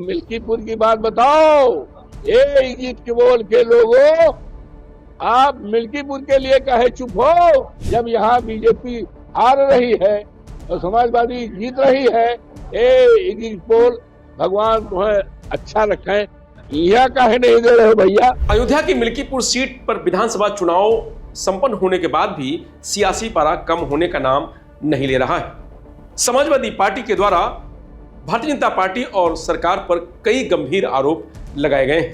मिल्कीपुर की बात बताओ। ए इजिप्ट के बोल के लोगों, आप मिल्कीपुर के लिए कहे चुप हो, जब यहाँ बीजेपी हार रही है और समाजवादी जीत रही है। ए इजिप्ट पोल, भगवान तुम्हें अच्छा रखे, यह कहे नहीं दे रहे हो भैया। अयोध्या की मिल्कीपुर सीट पर विधानसभा चुनाव संपन्न होने के बाद भी सियासी पारा कम होने का नाम नहीं ले रहा है। समाजवादी पार्टी के द्वारा भारतीय जनता पार्टी और सरकार पर कई गंभीर आरोप लगाए गए हैं,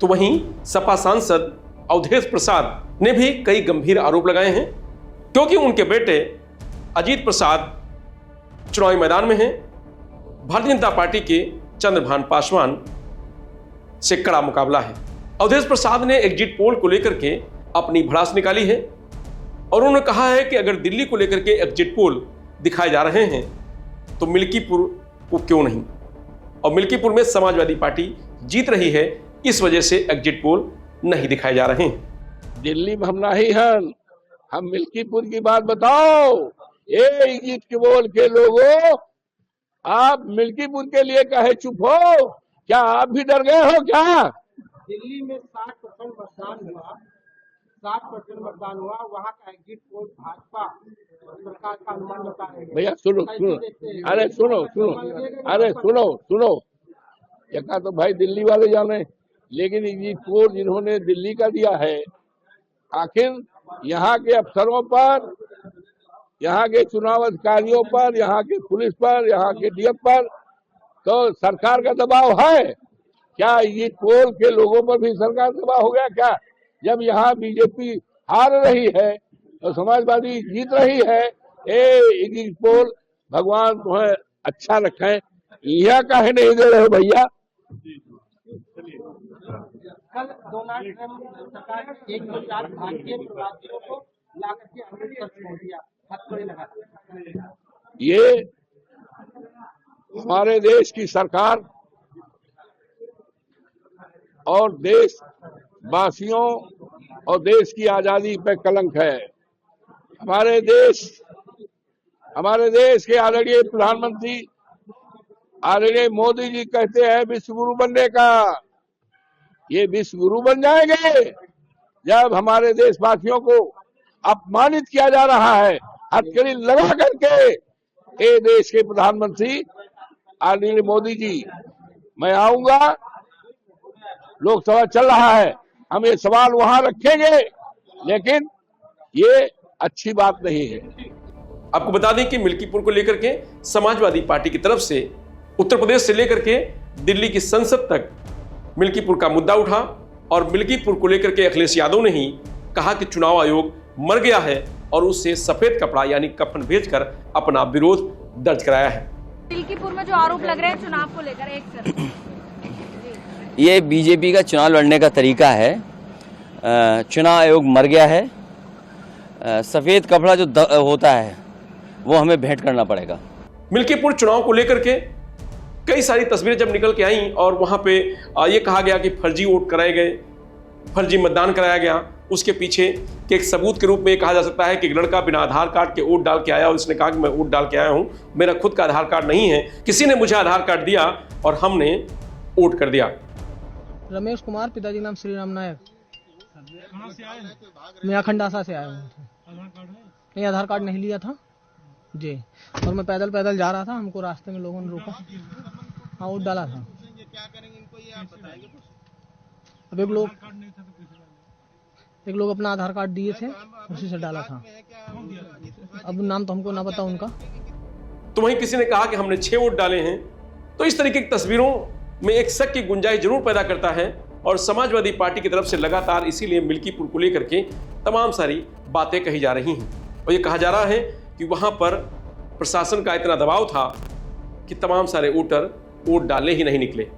तो वहीं सपा सांसद अवधेश प्रसाद ने भी कई गंभीर आरोप लगाए हैं, क्योंकि उनके बेटे अजीत प्रसाद चुनावी मैदान में हैं। भारतीय जनता पार्टी के चंद्रभान पासवान से कड़ा मुकाबला है। अवधेश प्रसाद ने एग्जिट पोल को लेकर के अपनी भड़ास निकाली है और उन्होंने कहा है कि अगर दिल्ली को लेकर के एग्जिट पोल दिखाए जा रहे हैं तो मिल्कीपुर को क्यों नहीं, और मिल्कीपुर में समाजवादी पार्टी जीत रही है, इस वजह से एग्जिट पोल नहीं दिखाए जा रहे हैं। दिल्ली में हम नहीं हैं, हम मिल्कीपुर की बात बताओ। ए इजिप्ट के बोल के लोगों, आप मिल्कीपुर के लिए कहे चुप हो, क्या आप भी डर गए हो क्या? दिल्ली में 60% मतदान हुआ, 60% मतदान हुआ, वहाँ का एग्जिट पोल भाजपा सरकार का अनुमान बता रहे हैं। भैया सुनो, अरे सुनो, यका तो भाई दिल्ली वाले जाने, लेकिन एग्जिट पोल जिन्होंने दिल्ली का दिया है, आखिर यहाँ के अफसरों पर, यहाँ के चुनाव अधिकारियों पर, यहाँ के पुलिस पर, यहाँ के डीएम पर तो सरकार का दबाव है क्या? ये पोल के लोगों पर भी सरकार दबाव हो गया क्या? जब यहाँ बीजेपी हार रही है और समाजवादी जीत रही है। ए इजिप्ट पोल, भगवान तुम्हें अच्छा रखे, यह कहे नहीं दे रहे हो भैया। कल डोनाल्ड ट्रंप सरकार ने 1 मिलियन भारतीय प्रवासियों को लाकर के अमृतसर छोड़ दिया, हथकड़ी लगा। ये हमारे देश की सरकार और देशवासियों और देश की आजादी पर कलंक है। हमारे देश के आदरणीय प्रधानमंत्री आदरणीय मोदी जी कहते हैं विश्व गुरु बनने का। ये विश्व गुरु बन जाएंगे जब हमारे देशवासियों को अपमानित किया जा रहा है, हथकड़ी लगा करके। ये देश के प्रधानमंत्री आदरणीय मोदी जी, मैं आऊंगा, लोकसभा चल रहा है, हम ये सवाल वहां रखेंगे, लेकिन ये अच्छी बात नहीं है। आपको बता दें कि मिल्कीपुर को लेकर के समाजवादी पार्टी की तरफ से उत्तर प्रदेश से लेकर के दिल्ली की संसद तक मिल्कीपुर का मुद्दा उठा और मिल्कीपुर को लेकर के अखिलेश यादव ने ही कहा कि चुनाव आयोग मर गया है और उससे सफेद कपड़ा यानी कफन भेजकर अपना विरोध दर्ज कराया है। मिल्कीपुर में जो आरोप लग रहे हैं चुनाव को लेकर, एक सर ये बीजेपी का चुनाव लड़ने का तरीका है। चुनाव आयोग मर गया है, सफेद कपड़ा जो होता है वो हमें भेंट करना पड़ेगा। मिल्कीपुर चुनाव को लेकर के कई सारी तस्वीरें जब निकल के आई और वहां पे ये कहा गया कि फर्जी वोट कराए गए, फर्जी मतदान कराया गया, उसके पीछे के एक सबूत के रूप में ये कहा जा सकता है कि एक लड़का बिना आधार कार्ड के वोट डाल के आया और उसने कहा कि मैं वोट डाल के आया हूं, मेरा खुद का आधार कार्ड नहीं है, किसी ने मुझे आधार कार्ड दिया और हमने वोट कर दिया। रमेश कुमार, पिताजी नाम श्री राम नायक। कहां से आए? मैं खंडासा से आया हूँ। नहीं, आधार कार्ड नहीं लिया था जी, और मैं पैदल जा रहा था, हमको रास्ते में लोगों ने रोका, हाँ वोट डाला था। अब एक लोग अपना आधार कार्ड दिए थे, उसी से डाला था। अब नाम तो हमको ना पता उनका। तो वहीं किसी ने कहा कि हमने 6 वोट डाले हैं। तो इस तरीके की तस्वीरों में एक शक की गुंजाइश जरूर पैदा करता है और समाजवादी पार्टी की तरफ से लगातार इसीलिए मिल्कीपुर को लेकर के तमाम सारी बातें कही जा रही हैं और ये कहा जा रहा है कि वहां पर प्रशासन का इतना दबाव था कि तमाम सारे वोटर वोट डालने ही नहीं निकले।